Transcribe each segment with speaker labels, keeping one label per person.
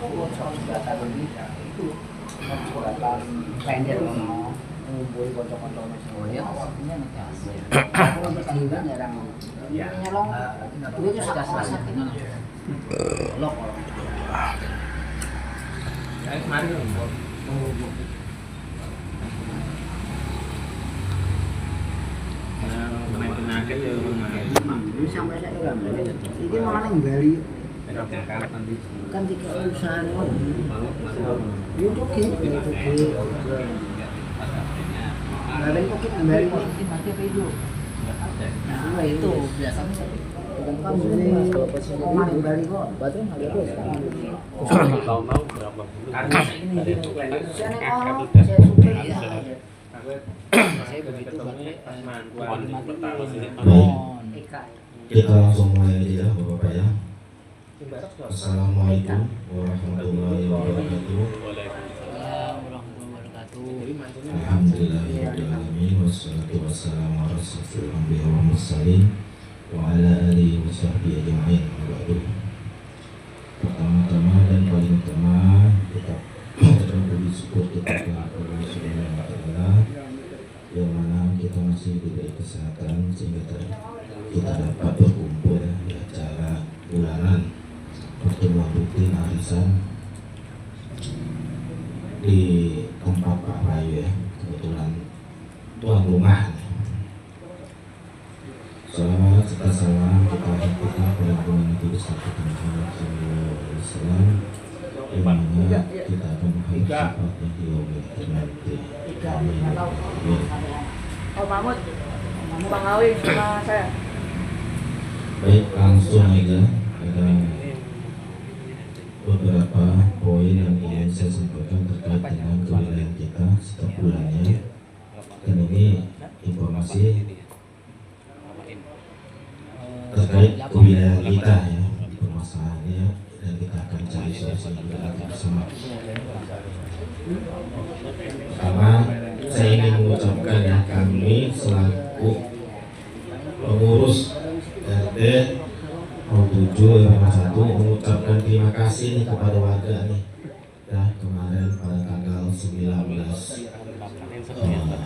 Speaker 1: itu jembatan pendek loh. Ngumpul kocok-kocoknya semua. Ya, maksudnya ngecas. Aku untuk tanggungan jarang. Ya, nyolong. Itu sudah selesai ini. Lok. Ya, kemarin loh.
Speaker 2: Main tenaga ya
Speaker 1: sampai saya kan. Ini malah yang Bali. Kan tiga urusan. YouTube Bali mungkin Bali mungkin mati apa itu? Nah itu biasanya kan ini Bali kok baterai nggak ada sekarang.
Speaker 2: Tahu-tahu berapa bulan?
Speaker 1: Karena ini saya super ya. Saya begitu
Speaker 3: Kita langsung mulai aja ya Bapak ya. Assalamualaikum warahmatullahi wabarakatuh. Alhamdulillahirrahmanirrahim. Wassalatu wassalamu ala asyrofil anbiya wal mursalin wa ala alihi wa sahbihi ajma'in. Pertama-tama dan paling utama kita berpuji syukur kepada Allah Subhanahu wa taala yang mana kita masih diberi kesehatan sehingga kita dapat berkumpul di acara bulanan pertemuan rutin arisan di tempat Pak Bayu ya, kebetulan tuan rumah. Salawat serta salam kita haturkan pada Nabi besar kita Muhammad SAW yang mana kita akan mengharap syafaatnya di yaumil nanti. Amin.
Speaker 4: Oh Mahmud, Bang Awi sama saya.
Speaker 3: Baik, langsung aja ada beberapa poin yang ingin saya sampaikan terkait dengan kewilayahan kita setiap bulannya. Dan ini informasi terkait kewilayahan kita ya, permasalahannya, dan kita akan cari solusi bersama. Pertama, saya ingin mengucapkan ya, kami selaku pengurus RT 07 RW 1 mengucapkan terima kasih nih kepada warga nih ya, kemarin pada tanggal 19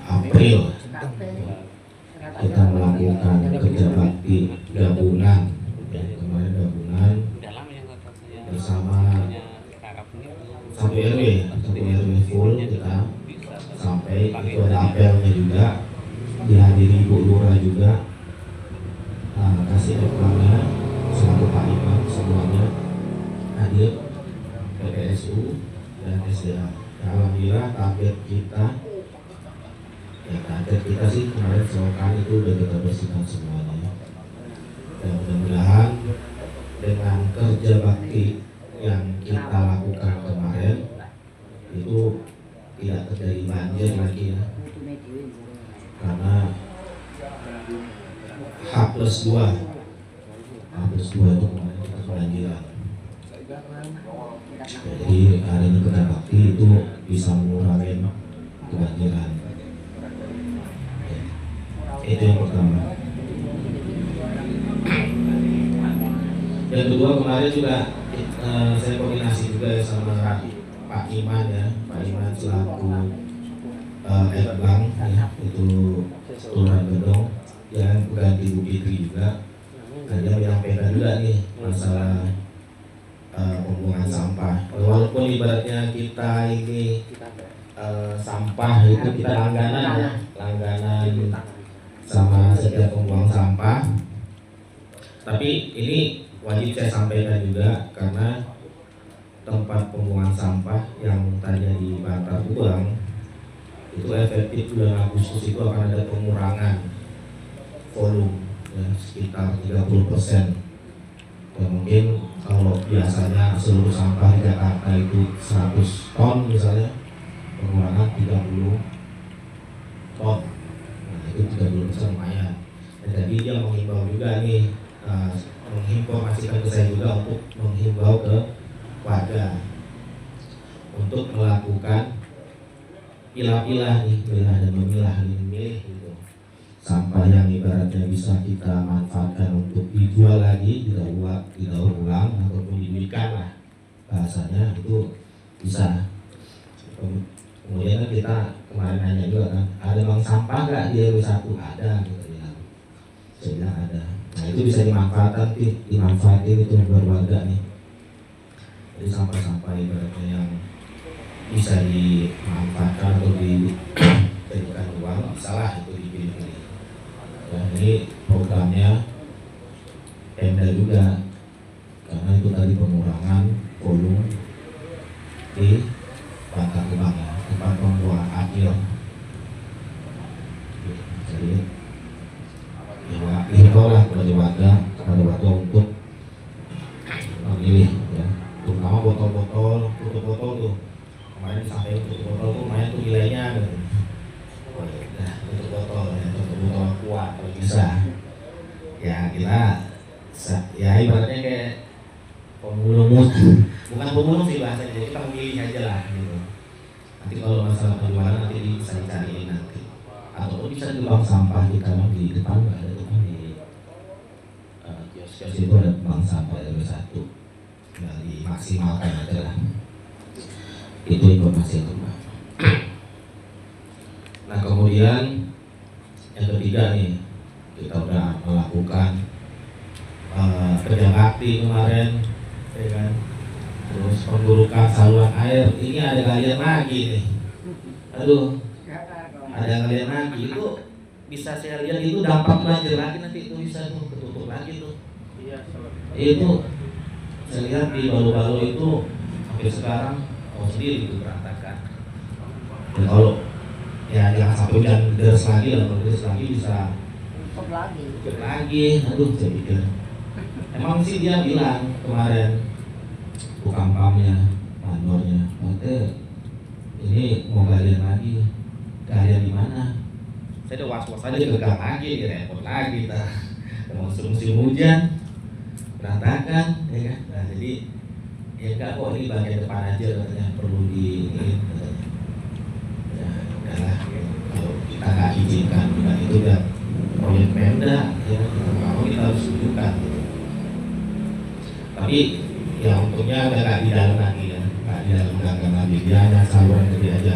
Speaker 3: April kita melakukan kerja bakti gabungan ya, kemarin gabungan bersama satu RW full kita sampai itu ada apelnya juga, dihadiri Ibu Lurah juga. Kasih deklarnya selaku Pak Imam semuanya hadir, PPSU dan SDA. Alhamdulillah target kita sih kemarin selokan itu udah kita bersihkan semuanya. Dan mudah-mudahan dengan kerja bakti yang kita lakukan kemarin itu tidak terjadi banjir lagi ya, karena H+2 itu kemarin kita kebanjiran. Jadi hari ini kerja bakti itu bisa mengurangi kebanjiran. Itu yang pertama. Yang kedua, kemarin juga saya koordinasi juga sama Pak Iman ya, Pak Iman selaku Erbang ya, itu Kelurahan Gedong yang ganti Bu Fitri juga. Dan dia menyampaikan juga nih masalah pembuangan sampah. Walaupun ibaratnya kita ini sampah itu kita langganan ya, langganan sama setiap pembuang sampah. Tapi ini wajib saya sampaikan juga karena tempat pembuangan sampah yang tadinya di Bantar Gebang itu efektif bulan Agustus itu akan ada pengurangan volume ya, sekitar 30%. Dan mungkin kalau biasanya seluruh sampah di Jakarta itu 100 ton misalnya, pengurangan 30 ton. Nah itu 30% lumayan. Dan tadi dia menghimbau juga nih, menginformasikan ke saya juga untuk menghimbau ke warga untuk melakukan pilah-pilah nih, pilah dan memilah milih gitu. Sampah yang ibaratnya bisa kita manfaatkan untuk dijual lagi, didaur ulang ataupun diberikan lah bahasanya itu bisa. Kemudian kan kita kemarin nanya juga kan, ada bank sampah nggak di RW 1? Ada, gitu ya. Saya bilang ada. Nah itu bisa dimanfaatin itu buat warga nih. Jadi sampah-sampah ibaratnya yang bisa dimanfaatkan atau dijadikan uang, salah itu dipilih-pilih. Nah ini programnya Pemda juga, karena itu tadi pengurangan volume di Bantar Gebang ya, tempat pembuangan akhir. Jadi ya himbaulah kepada warga untuk memilih ya, terutama botol-botol, tutup botol tuh. Kemarin sampai tutup botol tuh kemarin tuh nilainya gitu. Nah, tutup botol kuat kalau bisa. Ya kita ya ibaratnya kayak pemulung, bukan pemulung sih bahasanya, jadi kita memilih aja lah gitu. Nanti kalau masalah penjualan nanti bisa dicariin nanti, atau bisa di bank sampah kita di depan nggak ada tuh di kios-kios itu ada bank sampah RW 1, nggak dimaksimalkan aja lah. Itu informasi itu Pak. Nah kemudian yang ketiga nih, kita udah melakukan kerja bakti kemarin, ya kan? Terus penggurukan saluran air, ini ada galian lagi nih. Aduh, ada galian lagi, itu bisa saya lihat itu dampak banjir lagi nanti itu bisa tuh ketutup lagi tuh. Itu saya lihat di balu-balu itu hampir sekarang sendiri itu berantakan. Dan kalau ya jangan sampai hujan deras lagi lah, kalau deras lagi bisa tutup lagi. Aduh, saya pikir emang sih dia bilang kemarin tukang pamnya, manornya, ini mau galian lagi, galian di mana? Saya udah was-was aja gagal lagi, repot lagi, musim hujan, berantakan, ya kan? Nah jadi ya enggak kok, ini bagian depan aja katanya perlu di ini, katanya. Ya udahlah, kalau kita nggak izinkan bukan itu udah proyek Pemda, ya kalau kita harus tunjukkan. Tapi ya untungnya udah nggak di dalam lagi ya, nggak di dalam ganggang lagi, dia hanya saluran gede aja,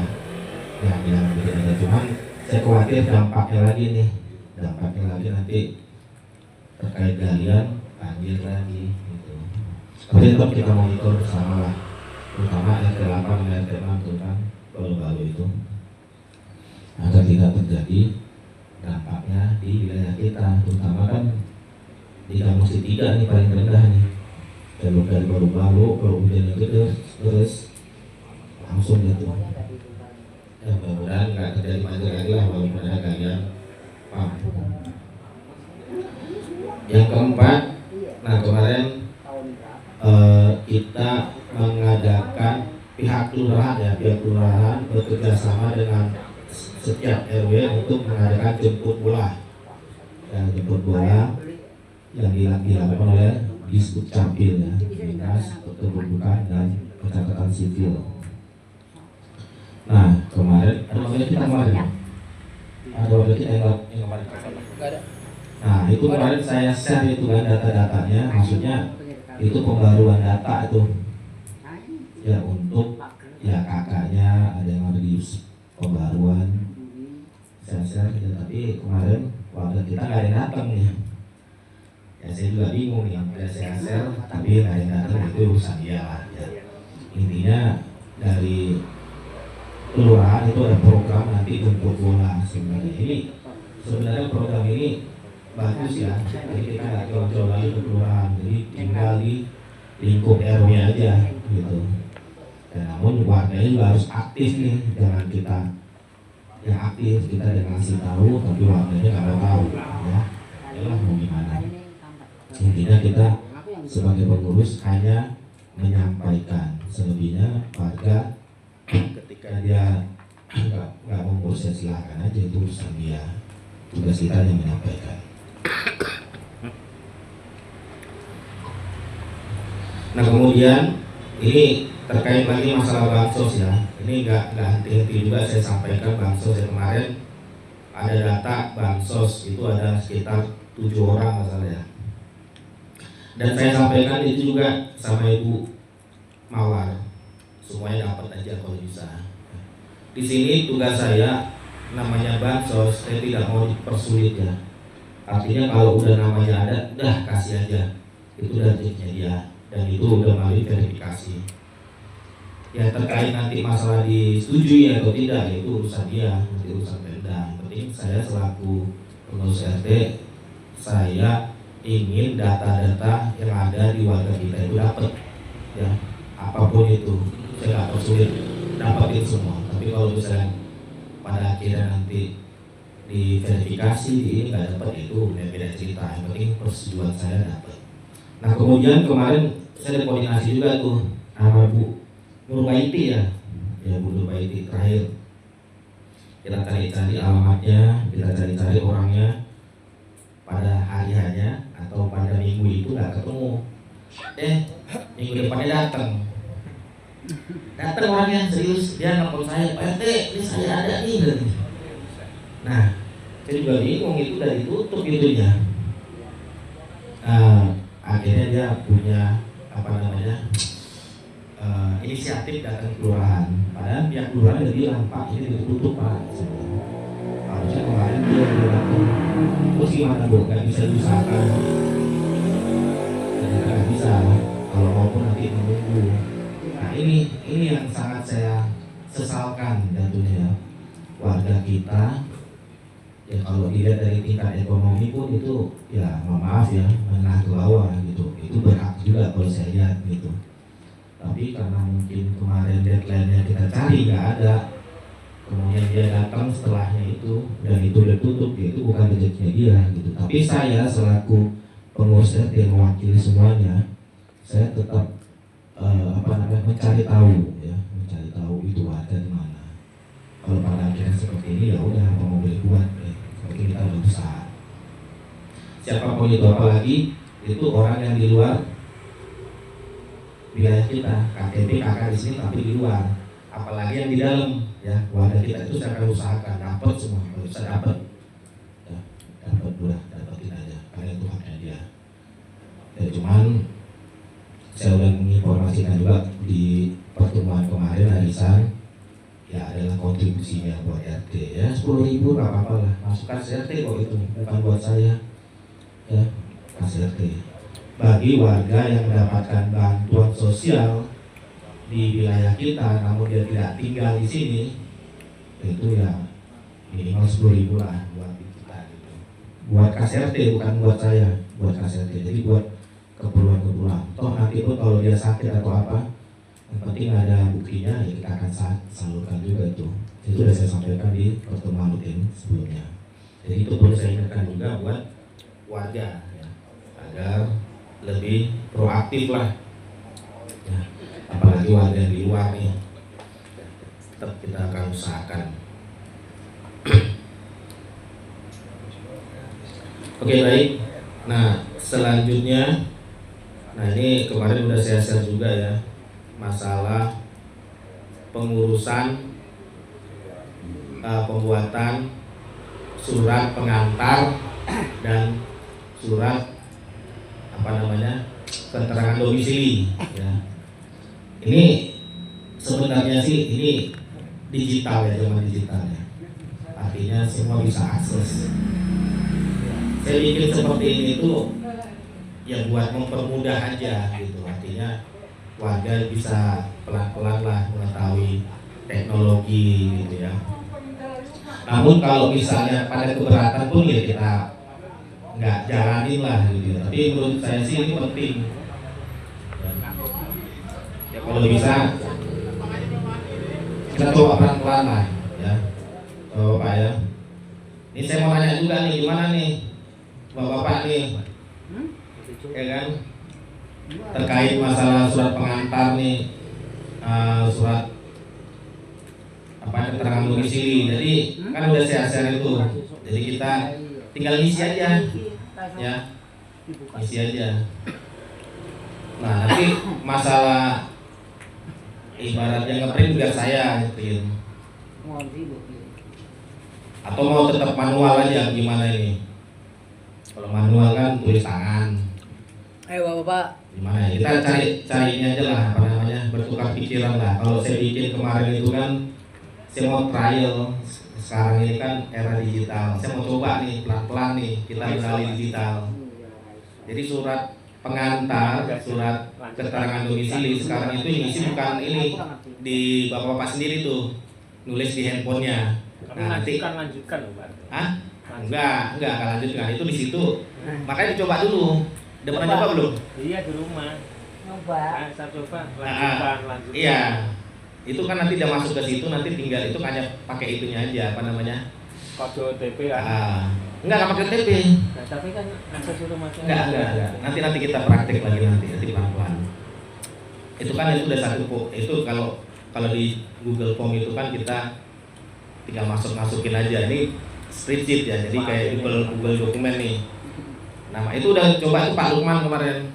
Speaker 3: ya di dalam gede aja. Cuman saya khawatir dampaknya lagi nih, nanti terkait galian banjir lagi gitu. Tapi tetap kita monitor bersama lah, terutama RT 8 dan RT 6 tuh kan balu-balu itu, agar tidak terjadi dampaknya di wilayah kita, terutama kan di Kamusi 3 nih paling rendah nih. Jalur dari baru-baru, kalau hujan itu terus langsung jatuh. Ya mudah-mudahan nggak terjadi banjir lagi lah, walaupun ada galian. Yang keempat, nah kemarin kita mengadakan pihak kelurahan bekerja sama dengan setiap RW untuk mengadakan jemput bola. Ya, jemput bola yang dilakukan oleh Disbud Capil ya, Dinas Kependudukan dan Pencatatan Sipil. Nah kemarin ada wakil kita kemarin, ada wakil kita yang kemarin. Nah itu kemarin saya share itu kan data-datanya, maksudnya itu pembaruan data itu ya untuk ya kakaknya ada yang ada di pembaruan saya share gitu. Tapi kemarin warga kita nggak ada yang datang nih. Ya saya juga bingung nih, yang saya share tapi nggak ada yang datang, itu urusan dia lah ya. Intinya dari kelurahan itu ada program nanti jemput bola. Sebenarnya program ini bagus ya, jadi kita nggak jauh-jauh lagi ke kelurahan, jadi tinggal di lingkup RW aja gitu. Dan namun warganya juga harus aktif nih, jangan kita yang aktif, kita dengan ngasih tahu tapi warganya nggak mau tahu ya. Yalah mau gimana. Intinya kita sebagai pengurus hanya menyampaikan, selebihnya warga ketika dia nggak mengurus ya silakan aja, itu urusan dia. Tugas kita yang menyampaikan. Nah kemudian ini terkait lagi masalah bansos ya. Ini nggak henti-henti juga saya sampaikan bansos yang kemarin ada data bansos itu ada sekitar 7 orang masalah ya. Dan saya sampaikan itu juga sama Ibu mawar, semuanya dapat aja kalau bisa. Di sini tugas saya namanya bansos, saya tidak mau dipersulit ya. Artinya kalau udah namanya ada, udah kasih aja. Itu udah triknya dia, dan itu udah melalui verifikasi. Ya terkait nanti masalah disetujui atau tidak, itu urusan dia, nanti urusan Pemda. Yang penting saya selaku pengurus RT, saya ingin data-data yang ada di warga kita itu dapat, ya apapun itu, saya nggak persulit dapatin semua. Tapi kalau misalnya pada akhirnya nanti di verifikasi di ini nggak dapat, itu beda cerita. Yang penting persetujuan saya dapat. Nah kemudian kemarin saya ada koordinasi juga tuh sama Bu Nurbaiti ya Bu Nurbaiti. Terakhir kita cari-cari alamatnya, kita cari-cari orangnya, pada hari hanya atau pada minggu itu nggak ketemu. Minggu depannya datang orangnya serius, dia nelfon saya, Pak RT, ini saya ada nih. Nah, saya juga bingung, itu udah ditutup itunya. Akhirnya dia punya inisiatif datang ke kelurahan. Padahal pihak kelurahan udah bilang, Pak ini ditutup Pak. Harusnya kemarin dia datang. Terus gimana Bu? Gak bisa diusahakan. Ternyata gak bisa. Kalau maupun nanti menunggu. Nah ini yang sangat saya sesalkan tentunya. Warga kita, ya kalau dilihat dari tingkat ekonomi pun itu ya maaf ya menengah ke bawah gitu. Itu berhak juga kalau saya lihat gitu. Tapi karena mungkin kemarin deadline-nya kita cari nggak ada, kemudian dia datang setelahnya itu dan itu udah tutup, itu bukan rezekinya dia gitu. Tapi saya selaku pengurus RT mewakili semuanya, saya tetap mencari tahu ya, mencari tahu itu ada di mana. Kalau pada akhirnya seperti ini ya udah mau boleh buat ya. Tapi kita udah berusaha. Siapapun itu, apalagi itu orang yang di luar wilayah kita, KTP kakak di sini tapi di luar, apalagi yang di dalam ya, warga kita itu saya akan usahakan dapat semua, kalau bisa dapat ya, dapatin aja karena itu haknya dia. Ya cuman saya udah menginformasikan juga di pertemuan kemarin arisan ya adalah kontribusinya buat RT ya 10.000 nggak apa-apa lah, masukkan RT kok, itu bukan buat saya ya, kasih RT bagi warga yang mendapatkan bantuan sosial di wilayah kita, namun dia tidak tinggal di sini, itu ya minimal 10.000 lah buat kita gitu. Buat KSRT bukan buat saya, buat KSRT. Jadi buat keperluan-keperluan. Toh nanti pun kalau dia sakit atau apa, yang penting ada buktinya ya kita akan salurkan juga itu. Itu sudah saya sampaikan di pertemuan rutin sebelumnya. Jadi itu perlu saya ingatkan juga buat warga ya, agar lebih proaktif lah ya, apalagi warga di luar nih, tetap kita akan usahakan. Oke baik, nah selanjutnya, nah ini kemarin udah saya share juga ya, masalah pengurusan pembuatan surat pengantar dan surat keterangan domisili ya. Ini sebenarnya sih ini digital ya, zaman digital ya, artinya semua bisa akses. Saya bikin seperti ini tuh ya buat mempermudah aja gitu, artinya warga bisa pelan-pelan lah mengetahui teknologi gitu ya. Namun kalau misalnya pada keberatan pun ya kita nggak jalanin lah gitu. Tapi menurut saya sih ini penting. Ya kalau bisa kita coba pelan-pelan lah ya. Pak ya. Ini saya mau nanya juga nih, gimana nih Bapak nih, ya kan? Terkait masalah surat pengantar nih, surat keterangan domisili. Jadi kan udah saya share itu. Jadi kita tinggal isi aja ya, isi aja. Nah nanti masalah ibaratnya ngeprint biar saya ngeprint, atau mau tetap manual aja gimana ini? Kalau manual kan tulis tangan,
Speaker 1: Ayo Bapak.
Speaker 3: Gimana ya? Kita cari ini aja lah, apa namanya, bertukar pikiran lah. Kalau saya bikin kemarin itu kan saya mau trial. Sekarang ini kan era digital. Saya mau coba nih pelan-pelan nih kita beralih digital. Jadi surat pengantar, surat keterangan domisili sekarang itu yang isi bukan ini di bapak-bapak sendiri tuh, nulis di handphonenya. Nah, nanti
Speaker 2: lanjutkan loh, Pak.
Speaker 3: ah enggak akan lanjutkan itu di situ. Makanya dicoba dulu. Udah pernah coba belum?
Speaker 2: Iya di rumah.
Speaker 1: Coba.
Speaker 2: Nah, saya coba lanjutkan.
Speaker 3: Iya. Itu kan nanti udah masuk ke situ, nanti tinggal itu hanya pakai itunya aja, apa namanya?
Speaker 2: Kode OTP kan.
Speaker 3: Enggak pakai OTP.
Speaker 2: Nah, tapi kan saya suruh masuk.
Speaker 3: Enggak. Nanti kita praktek lagi nanti pelan-pelan. Itu kan itu udah satu itu kalau di Google Form itu kan kita tinggal masukin aja. Ini spreadsheet ya, jadi kayak Google dokumen nih. Nama itu udah coba itu Pak Lukman kemarin.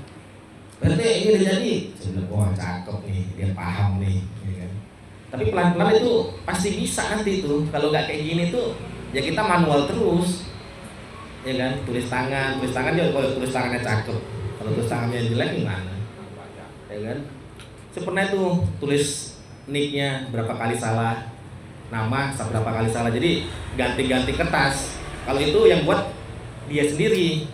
Speaker 3: Berarti ini udah jadi. Sebenarnya wah cakep nih, dia paham nih. Ya kan? Tapi pelan-pelan itu pasti bisa nanti itu. Kalau nggak kayak gini tuh, ya kita manual terus. Ya kan, tulis tangan ya kalau tulis tangannya cakep. Kalau tulis tangannya jelek gimana? Ya kan? Saya pernah tuh tulis nicknya berapa kali salah, nama berapa kali salah. Jadi ganti-ganti kertas. Kalau itu yang buat dia sendiri,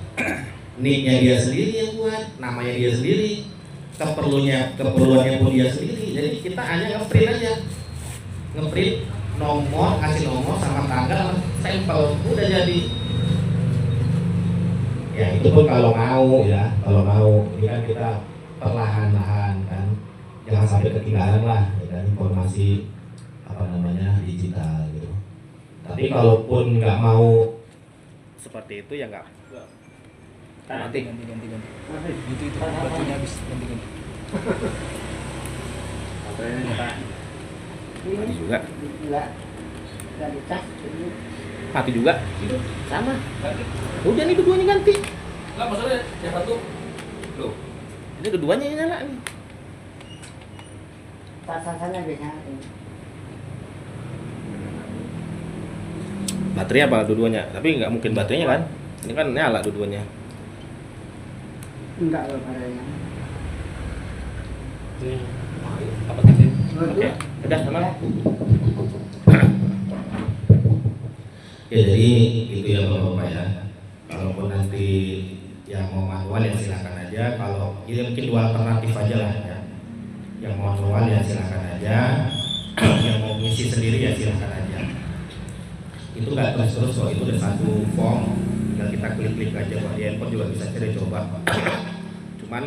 Speaker 3: nicknya dia sendiri yang buat, namanya dia sendiri, keperluannya pun dia sendiri. Jadi kita hanya ngeprint aja, ngeprint nomor, kasih nomor sama tanggal, sampel, udah jadi. Ya itu pun kalau mau ya, ini kan kita perlahan-lahan kan, jangan sampai ketinggalan lah, ya kan, informasi apa namanya digital gitu. Tapi kalaupun nggak mau seperti itu ya nggak. Nanti ganti. Itu batunya habis ganti. Mati juga. Mati juga. Sama. Udah nih keduanya ganti. Lah maksudnya yang satu. Loh. Ini keduanya yang nyala nih.
Speaker 1: Pasangannya biasanya.
Speaker 3: Baterai apa dua-duanya? Tapi nggak mungkin baterainya kan? Ini kan nyala dua-duanya.
Speaker 1: Enggak loh baterainya.
Speaker 2: Apa tadi?
Speaker 3: Oke, udah sama. Ya jadi itu ya Bapak ya. Kalaupun nanti yang mau manual ya silakan aja. Kalau ini mungkin dua alternatif aja lah ya. Yang mau manual ya silakan aja. Yang mau ngisi sendiri ya silakan aja. Itu nggak terus kok, itu udah satu form. Tinggal kita klik aja kok di handphone juga bisa coba. Cuman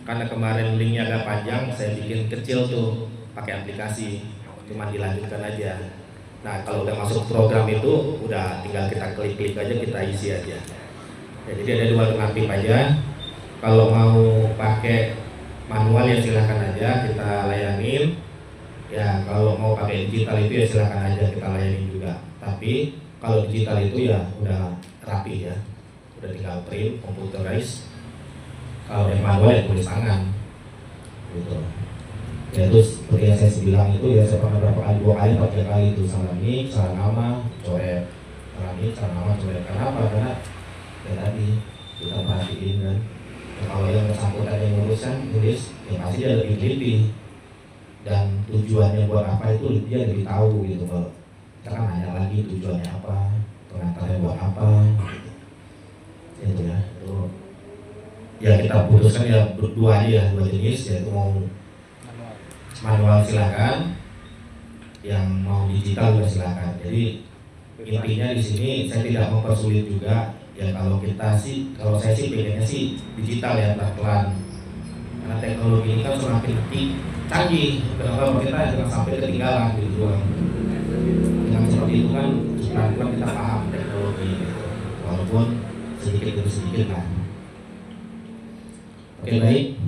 Speaker 3: karena kemarin linknya agak panjang, saya bikin kecil tuh pakai aplikasi, cuma dilanjutkan aja. Nah kalau udah masuk program itu udah tinggal kita klik aja, kita isi aja. Ya, jadi ada dua alternatif aja. Kalau mau pakai manual ya silakan aja kita layanin. Ya kalau mau pakai digital itu ya silakan aja kita layanin juga. Tapi kalau digital itu ya udah rapi ya, udah tinggal print, computerized. Kalau yang manual ya tulis tangan, gitu. Ya terus seperti yang saya bilang itu ya saya pernah berapa kali, 2 kali, 3 kali itu salah nick, salah nama, coret, salah nick, salah nama, coret. Kenapa? Karena ya tadi kita perhatiin kan. Ya, kalau yang bersangkutan yang nguruskan tulis, ya pasti dia lebih teliti dan tujuannya buat apa itu dia lebih tahu gitu. Kalau kita kan nanya lagi tujuannya apa, pengantarnya buat apa, gitu ya. Itu ya kita putuskan ya berdua aja ya, 2 jenis, yaitu mau manual silakan, yang mau digital juga silakan. Jadi intinya di sini saya tidak mempersulit juga ya. Kalau saya sih pengennya sih digital ya pelan-pelan, karena teknologi ini kan semakin canggih. Kenapa kita jangan sampai ketinggalan gitu. Dengan seperti itu kan pelan-pelan kita paham teknologi gitu. Walaupun sedikit demi sedikit lah. Oke baik.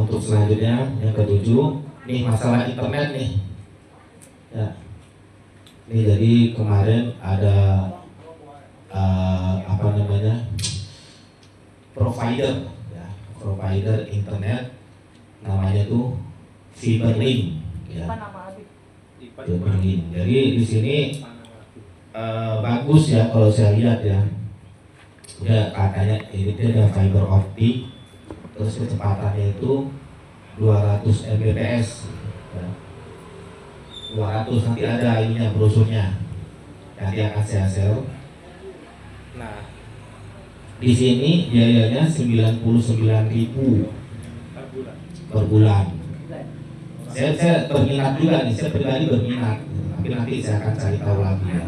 Speaker 3: Untuk selanjutnya yang ke-7 nih masalah internet nih. Ya. Ini jadi kemarin ada apa namanya provider ya, provider internet namanya tuh Fiberlink ya. Fiberlink. Jadi di sini bagus ya kalau saya lihat ya. Ya katanya ini ada fiber optik, terus kecepatannya itu 200 Mbps ya. 200 nanti ada ininya brosurnya, nanti akan saya share. Nah di sini biayanya 99.000 per bulan. Saya berminat juga nih, saya pribadi berminat, tapi nanti saya akan cari tahu lagi ya.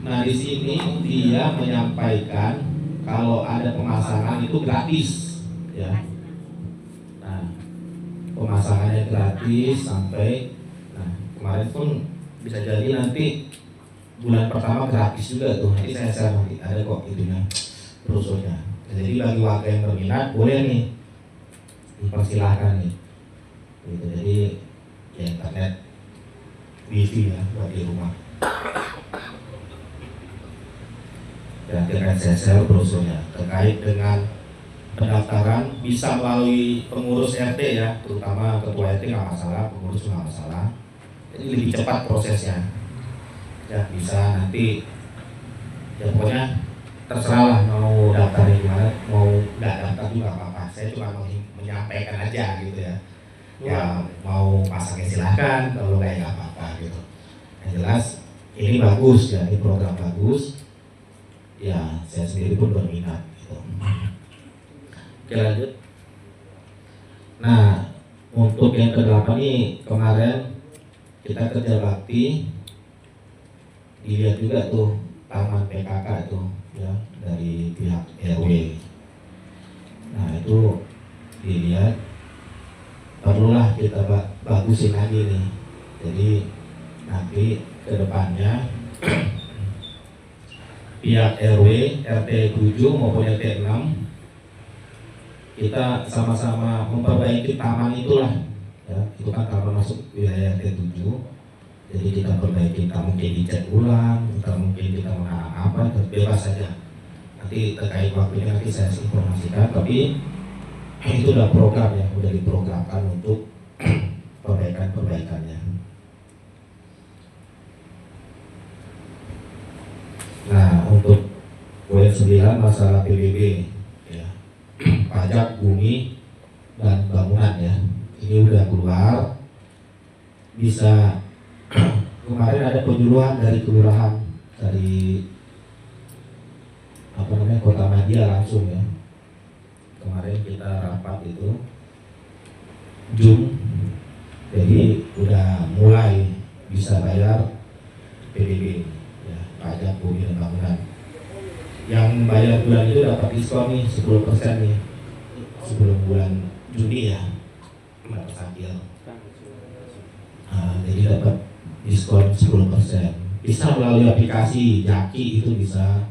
Speaker 3: Nah di sini dia menyampaikan kalau ada pemasangan itu gratis ya. Nah pemasangannya gratis sampai, nah kemarin pun bisa jadi nanti bulan pertama gratis juga tuh, nanti saya share nanti ada kok itunya brosurnya. Jadi bagi warga yang berminat boleh nih, dipersilahkan nih gitu. Jadi ya internet wifi ya buat di rumah. Dan dengan saya share brosurnya terkait dengan pendaftaran bisa melalui pengurus RT ya, terutama ketua RT nggak masalah, pengurus nggak masalah. Jadi lebih cepat prosesnya ya, bisa nanti ya pokoknya terserah lah mau daftarnya gimana, mau nggak daftar juga apa-apa. Saya cuma mau menyampaikan aja gitu ya. Ya mau pasangnya silahkan, kalau nggak ya apa-apa gitu. Yang jelas ini bagus ya, ini program bagus. Ya saya sendiri pun berminat gitu. Oke lanjut. Nah untuk yang ke-8 ini kemarin kita kerja bakti, dilihat juga tuh taman PKK tuh ya dari pihak RW. Nah itu dilihat perlulah kita bagusin lagi nih. Jadi nanti kedepannya pihak RW, RT 7 maupun RT 6 kita sama-sama memperbaiki taman itulah ya. Itu kan taman masuk wilayah RT 7. Jadi kita perbaiki, kita mungkin dicat ulang, kita mungkin kita menanam apa, bebas saja. Nanti terkait waktunya nanti saya informasikan, tapi itu udah program ya, udah diprogramkan untuk perbaikannya. Nah untuk poin 9 masalah PBB ya, pajak bumi dan bangunan ya, ini udah keluar. Bisa kemarin ada penyuluhan dari kelurahan, dari apa namanya Kota Madia langsung ya. Kemarin kita rapat itu Zoom, jadi udah mulai bisa bayar PBB ya, pajak bumi dan bangunan. Yang bayar bulan itu dapat diskon nih 10% nih sebelum bulan Juni ya, dapat sakit. Jadi dapat diskon 10%. Bisa melalui aplikasi Jaki, itu bisa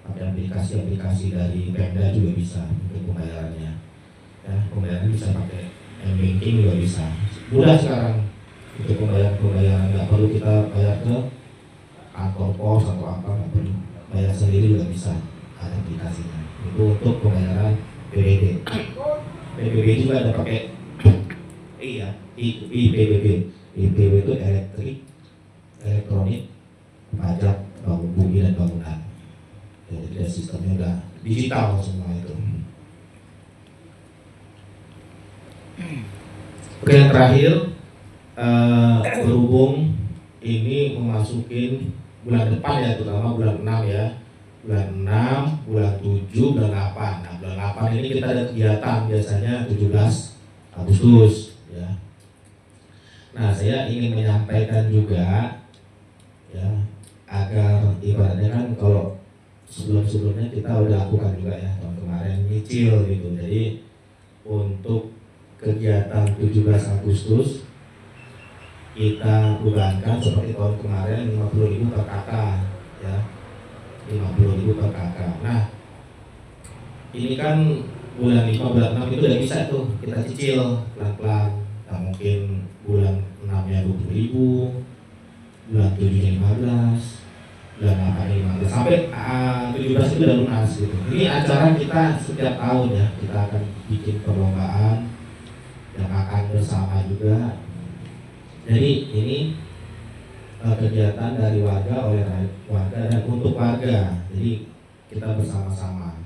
Speaker 3: pakai aplikasi dari Pemda juga bisa untuk pembayarannya ya. Pembayaran bisa pakai M-Banking juga bisa, mudah sekarang untuk pembayaran, nggak perlu kita bayar ke kantor pos atau apa, nggak perlu, bayar sendiri juga bisa, ada aplikasinya. Itu untuk pembayaran PBB. PBB juga ada pakai IPBB. IPBB itu elektronik pajak bumi dan bangunan. Jadi sistemnya udah digital semua itu. Oke, yang terakhir berhubung ini memasukin bulan depan ya, terutama bulan 6 ya, bulan 6, bulan 7, bulan 8. Nah bulan 8 ini kita ada kegiatan biasanya 17 Agustus ya. Nah saya ingin menyampaikan juga ya, agar ibaratnya kan kalau sebelumnya kita udah lakukan juga ya, tahun kemarin nyicil gitu. Jadi untuk kegiatan 17 Agustus kita bebankan seperti tahun kemarin 50.000 per kakak ya, 50.000 per kakak. Nah ini kan bulan 5, bulan 6 itu udah bisa tuh kita cicil pelan-pelan. Nah mungkin bulan 6 nya 20.000, bulan 7 nya 15, bulan 8 nya 15, sampai 17 itu udah lunas gitu. Ini acara kita setiap tahun ya, kita akan bikin perlombaan yang akan bersama juga. Jadi ini kegiatan dari warga, oleh warga dan untuk warga. Jadi kita bersama-sama.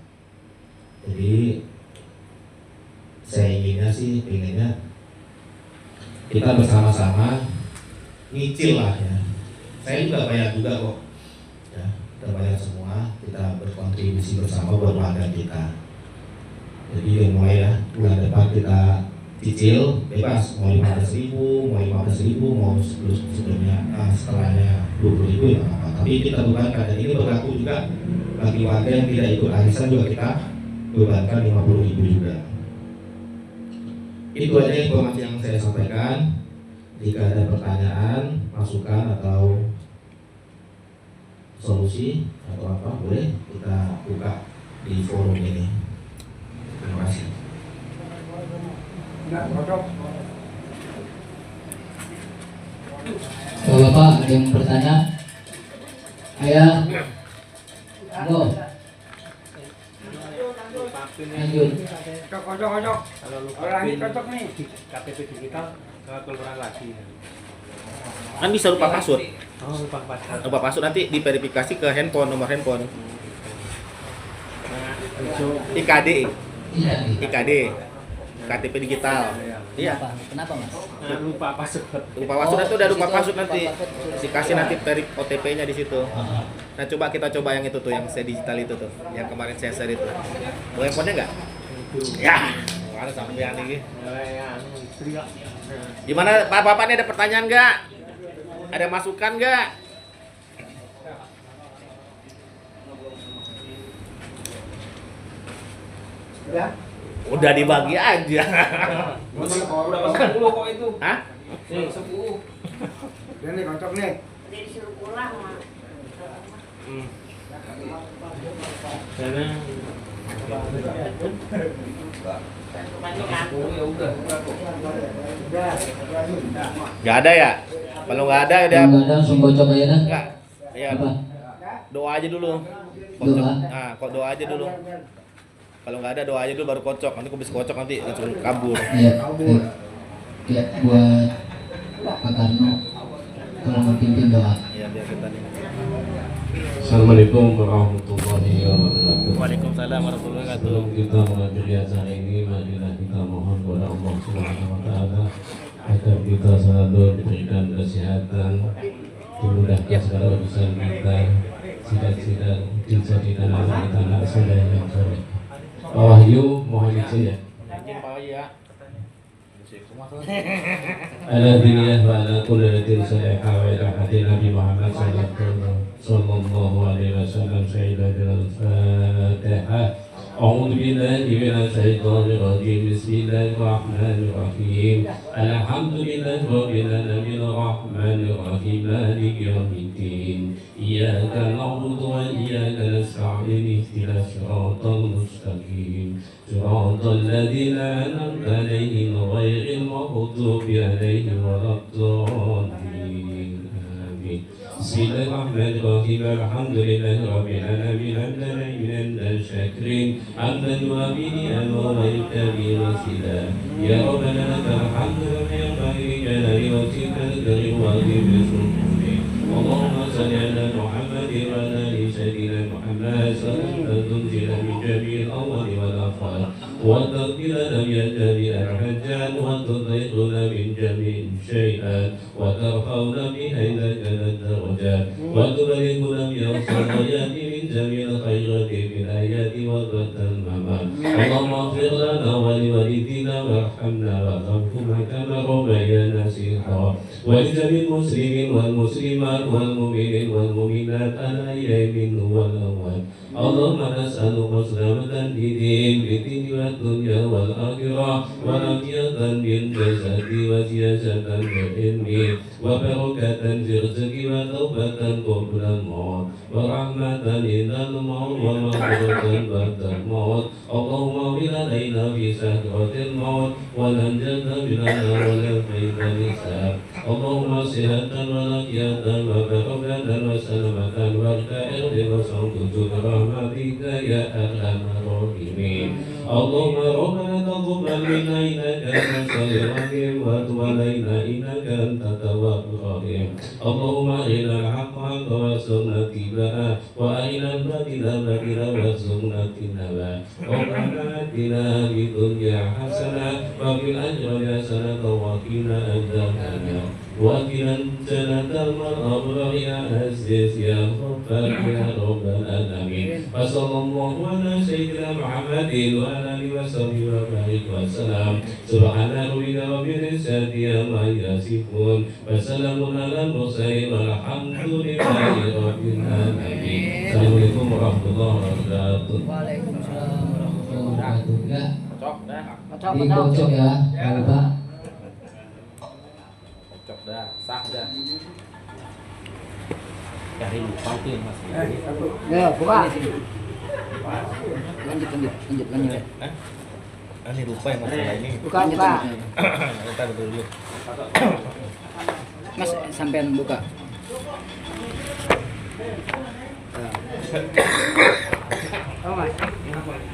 Speaker 3: Jadi saya pengennya kita bersama-sama nyicil lah ya. Saya juga bayar juga kok ya, kita bayar semua, kita berkontribusi bersama buat warga kita. Jadi mulai ya bulan depan kita cicil bebas, mau 15.000, mau 15.000, mau setelahnya 20.000 ya apa. Tapi kita bebankan, dan ini berlaku juga bagi warga yang tidak ikut arisan juga kita bebankan 50.000 juga. Itu aja informasi yang saya sampaikan. Jika ada pertanyaan, masukan atau solusi atau apa, boleh kita buka di forum ini. Terima kasih.
Speaker 1: Bapak ada yang bertanya? Ayah, go. Lanjut.
Speaker 4: Kocok.
Speaker 2: Kalau lupa
Speaker 4: Orang ini
Speaker 2: pin
Speaker 4: cocok nih.
Speaker 2: KTP digital ke kelurahan lagi.
Speaker 5: Kan bisa lupa password.
Speaker 2: Oh, lupa password.
Speaker 5: Lupa password nanti diverifikasi ke handphone, nomor handphone.
Speaker 2: Nah, hijau.
Speaker 5: IKD,
Speaker 1: Iya.
Speaker 5: IKD, KTP digital. Iya.
Speaker 1: Kenapa Mas?
Speaker 2: Nah, lupa password.
Speaker 5: Lupa password itu udah lupa
Speaker 1: Situ
Speaker 5: password
Speaker 1: lupa
Speaker 5: nanti.
Speaker 1: password.
Speaker 5: Dikasih nanti OTP-nya di situ. Nah, kita coba yang itu tuh, yang saya digital itu tuh, yang kemarin saya share itu. Mau handphonenya enggak? Ya, mana sampean ini?
Speaker 2: Ya, istri kok.
Speaker 5: Gimana Bapak ini ada pertanyaan enggak? Ada masukan enggak? Udah dibagi aja.
Speaker 4: Udah pesan dulu kok itu.
Speaker 5: Hah?
Speaker 2: Nih,
Speaker 4: 10. Dia nih cocok nih.
Speaker 6: Disuruh pulang mah.
Speaker 2: Karena
Speaker 5: Enggak ada ya? Kalau enggak ada udah
Speaker 1: Kalau nggak ada langsung kocok aja dah.
Speaker 5: enggak. Ya,
Speaker 1: Apa?
Speaker 5: doa aja dulu.
Speaker 1: Doa?
Speaker 5: Nah, kok doa aja dulu. Kalau nggak ada doa aja dulu baru kocok. Nanti habis kocok nanti langsung kabur.
Speaker 1: Iya. Ya buat Pak Karno tolong memimpin doa.
Speaker 5: Iya, biar kita nih.
Speaker 7: Assalamualaikum warahmatullahi wabarakatuh.
Speaker 5: Waalaikumsalam warahmatullahi wabarakatuh.
Speaker 7: Sebelum kita mengakhiri acara ini, marilah kita mohon kepada Allah Subhanahu wa taala agar kita selalu diberikan kesehatan, dimudahkan segala urusan kita, cita-cita dijadikan anak kita anak soleh yang soleh. Pak Wahyu mohon izin ya.
Speaker 5: Izin Pak Wahyu ya.
Speaker 7: Ala diniyah wa ala kulli ratin salihah wa ila hati Nabi Muhammad sallallahu alaihi wasallam syaidah dengan Fatihah. A'udzu billahi minasy syaithanir rajim. Bismillahirrahmanirrahim. Alhamdulillahi rabbil alamin arrahmanir rahim maliki yaumiddin. Iyyaka na'budu wa iyyaka nasta'in. Ihdinas siratal mustaqim. Siratal ladzina an'amta 'alaihim ghairil maghdubi 'alaihim waladdallin. Amin. Bismillahirrahmanirrahim. Alhamdulillahi rabbil alamin hamdan lillahi syakirin hamdan yuwafi ni'amahu wa yukafi wasila. Ya Rabbana lakal hamdu wa yanbaghi jalali wajhika al-karim wa azimi sultanik. Allahumma salli ala Muhammad wa ala ali sayyidina Muhammad sallallahu tunzila min jami'il awwal wal akhir wa taqbilana min jami'il hajjan wa tudhiquna min jami'il syai'at wa tarfa'una biha ilaka ad-darajat wa tubalighuna bi aqsayati min jami'il khairati fil ayati wa batal mamat. Allahumma ighfir lana wa li walidina warhamna warhamhuma kama rabbayana shighara wa li jami'il muslimin wal muslimat wal mu'minin wal mu'minat al-ahya'i minhum wal amwat. Allahumma nas'aluka salamatan di din wa dunya wal akhirah wa afiyatan bil jasadi wa ziyadatan bil ilmi wa barakatan fil rizqi wa taubatan qabla al-maut wa rahmatan indal maut wa maghfiratan ba'da al-maut. Allahumma bil alaina fi sakratil maut wa lan jadabina wa la fayda lisab. Allahumma sihatan wa laqiyatan wa barakatan wa salamatan wa ta'irri wa sawtutu rahmatika ya arhamar rahimin. Allahumma rabbana taqabbal minna innaka antas samiul alim wa tub alaina innaka antat tawwabur rahim. Allahumma arinal haqqa haqqan warzuqna ittiba'ah wa arinal batila batila آتنا في الدنيا حسنة وفي الآخرة حسنة وقنا عذاب النار وقنا الجنة مع الأبرار يا عزيز يا غفار يا رب العالمين وصلى الله على سيدنا محمد وعلى آله وصحبه وبارك وسلم سبحان ربك رب العزة عما يصفون وسلام على المرسلين والحمد لله رب العالمين. Assalamualaikum warahmatullahi wabarakatuh.
Speaker 1: Waalaikumsalam warahmatullahi wabarakatuh. Ya,
Speaker 5: Cocok dah.
Speaker 1: dikocok ya, Bapak.
Speaker 5: Cocok dah. Sah dah. Cari lupa tuh yang masih.
Speaker 1: Ya, buka. Lanjut.
Speaker 5: Ini lupa yang masalah ini.
Speaker 1: Buka.
Speaker 5: Ntar dulu.
Speaker 1: Mas, sampean buka.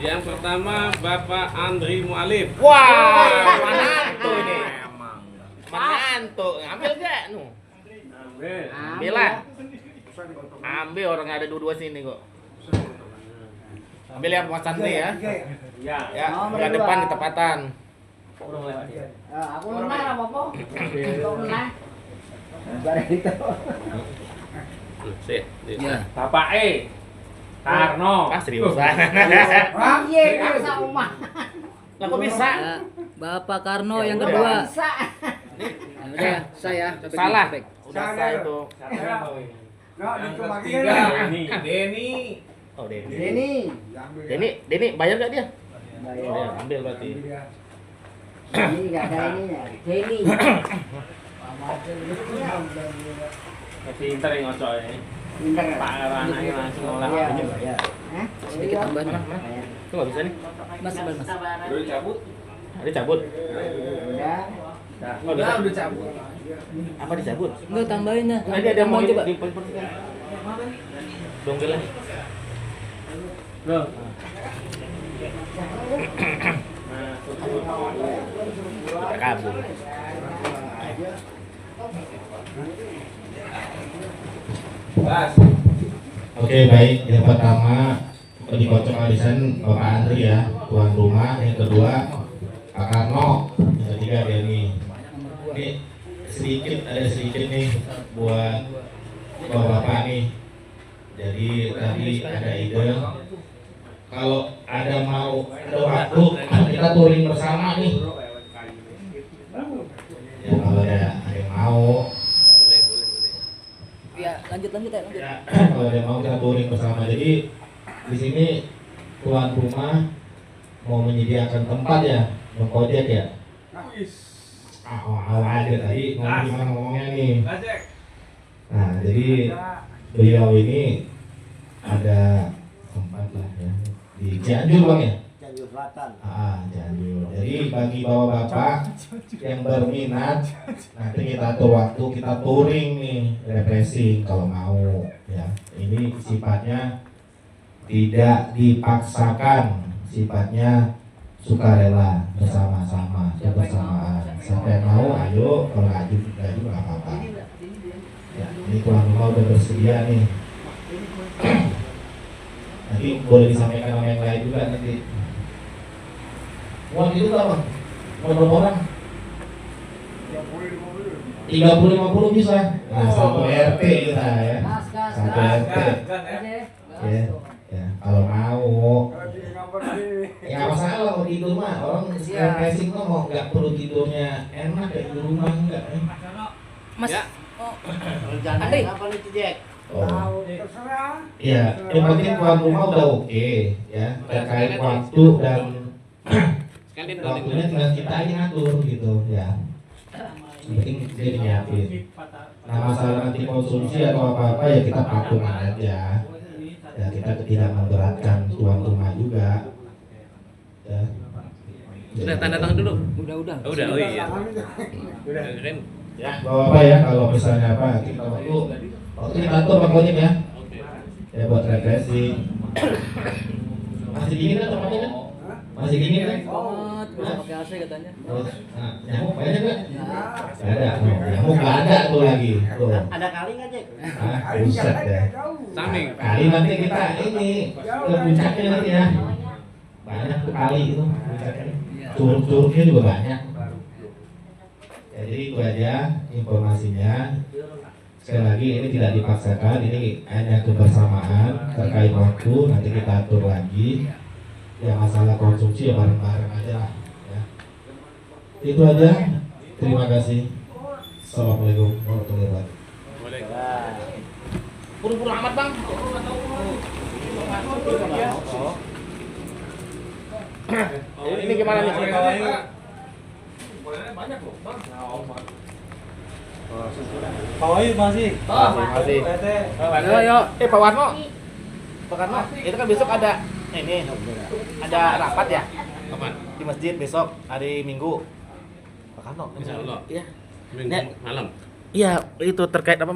Speaker 7: Yang pertama Bapak Andri Mualif.
Speaker 5: Wah, manantu ini. Manantu. Ambil gak? Nu. Ambil lah. Ambil orang ada dua-dua sini kok. Ambil yang Mas Andri ya.
Speaker 2: Ya.
Speaker 5: Ya, bulan depan ketepatan.
Speaker 1: Aku menang apa, Pak? Kau menang. Bareng itu.
Speaker 5: Sip.
Speaker 1: Ya.
Speaker 2: Bapak Karno.
Speaker 5: Ah, seriusan.
Speaker 1: Iya, bisa umah.
Speaker 5: Lah kok bisa?
Speaker 1: Bapak Karno yang kedua. Bisa. Udah, saya.
Speaker 5: Salah. Udah sah itu.
Speaker 4: Nggak, dikebagian.
Speaker 2: Denny.
Speaker 5: Oh, Denny.
Speaker 1: Denny.
Speaker 5: Bayar gak dia?
Speaker 1: Bayar.
Speaker 5: Bayar, ambil berarti.
Speaker 1: Ini nggak ada ininya. Denny.
Speaker 2: Pinter yang ngocok ya.
Speaker 1: Pinter.
Speaker 2: Pak anaknya langsung olah.
Speaker 1: Iya. Hah? Sedikit tambahan.
Speaker 5: Mana? Itu nggak bisa nih.
Speaker 1: Mas.
Speaker 2: Udah cabut.
Speaker 5: Ada cabut.
Speaker 1: Udah.
Speaker 5: Oh, udah cabut. Apa dicabut?
Speaker 1: Enggak tambahin ya.
Speaker 5: Tadi ada mau
Speaker 1: coba.
Speaker 5: Donggel lagi.
Speaker 2: Loh.
Speaker 5: Kita kabur.
Speaker 3: Oke, baik. Yang pertama dikocok arisan Bapak Andri ya, tuan rumah. Yang kedua Pak Karno. Yang ketiga Denny. Ini ada sedikit nih buat Bapak nih. Jadi tadi ada ide kalau ada waktu kita touring bersama nih. Ya kalau ada yang mau.
Speaker 1: Ya, lanjut ya.
Speaker 3: Ya, kalau ada yang mau kita touring bersama. Jadi di sini tuan rumah mau menyediakan tempat ya, mengkojek ya. Awal aja tadi ngomongnya nih. Nah, jadi beliau ini ada tempat lah ya di Cianjur bang ya.
Speaker 4: Cianjur Selatan.
Speaker 3: Cianjur. Jadi bagi bapak-bapak yang berminat, nanti kita atur waktu kita touring nih, refreshing kalau mau ya. Ini sifatnya tidak dipaksakan, sifatnya sukarela, bersama-sama, kebersamaan. Sampai mau, ayo, kalau nggak juga nggak apa-apa. Ya, ini tuan rumah udah bersedia nih. Nanti boleh disampaikan sama yang lain juga nanti. Uang itu berapa? Berapa orang? 30-50 bisa. Nah, satu RT kita ya. Satu RT. Ya, ya. Kalau mau. Ya masalah kalau tidur mah orang refreshing tuh mau nggak perlu tidurnya enak kayak di rumah enggak.
Speaker 1: Mas.
Speaker 5: Ya.
Speaker 1: Andri.
Speaker 3: Oh. Iya, yang penting tuan rumah udah oke ya terkait waktu dan waktunya tinggal kita aja ngatur gitu ya. Yang penting dia nyiapin. Nah masalah nanti konsumsi atau apa-apa ya kita patungan aja. Ya kita tidak memberatkan tuan rumah juga. Ya.
Speaker 5: Udah tanda tangan dulu.
Speaker 1: Udah.
Speaker 5: Oh iya.
Speaker 2: Udah.
Speaker 5: Keren.
Speaker 3: Ya, bapak ya kalau misalnya apa kita waktu kita atur pokoknya ya. Ya buat refreshing. Masih dingin kan tempatnya kan? Masih dingin kan?
Speaker 1: Bisa pakai AC katanya.
Speaker 3: Terus, nah, nyamuk banyak nggak? Nggak ada. Oh, nyamuk nggak ada tuh lagi. Tuh.
Speaker 1: Ada kali nggak, Jack?
Speaker 3: Buset deh.
Speaker 5: Samping.
Speaker 3: Kali nanti kita ini ke puncaknya nanti ya. banyak tuh kali itu, curug-curugnya juga banyak. Ya, jadi itu aja informasinya. Sekali lagi ini tidak dipaksakan, ini hanya kebersamaan terkait waktu, nanti kita atur lagi. Ya masalah konsumsi ya bareng-bareng aja lah. Ya. Itu aja. Terima kasih. Assalamualaikum warahmatullahi wabarakatuh.
Speaker 5: Buru-buru amat bang. Ini gimana nih?
Speaker 4: Kawai masih.
Speaker 5: Masih. Ayo. Pak Warno. Pak Warno, itu kan besok ada ini ada rapat ya?
Speaker 7: Kapan?
Speaker 5: Di masjid besok hari Minggu. Pak Warno.
Speaker 7: Insya Allah.
Speaker 5: Iya.
Speaker 7: Minggu malam.
Speaker 5: Iya, itu terkait apa?